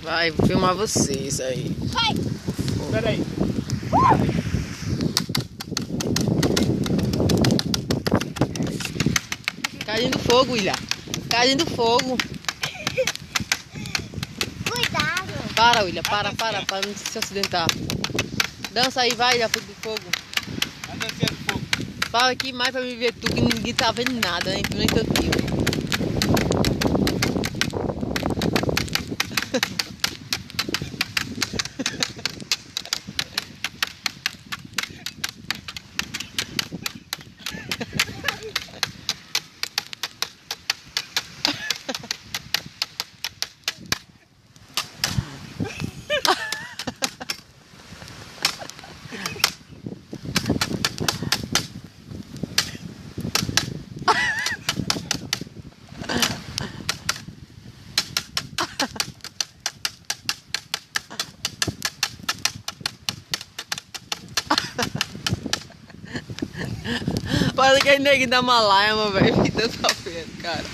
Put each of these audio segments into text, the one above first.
Vai, vou filmar vocês aí. Vai! Espera aí. Caindo fogo, William. Caindo fogo. Cuidado! Para, William, para não se acidentar. Dança aí, vai, da frente do fogo. A dancinha do fogo. Fala aqui mais pra me ver tu, que ninguém tá vendo nada, nem tu nem teu tio. Parece que é neguinho da Malaya, mano, velho. Que Deus tá vendo, cara.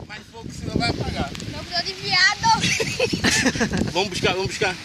Mais fogo, senão vai apagar. Não tô de viado! Vamos buscar.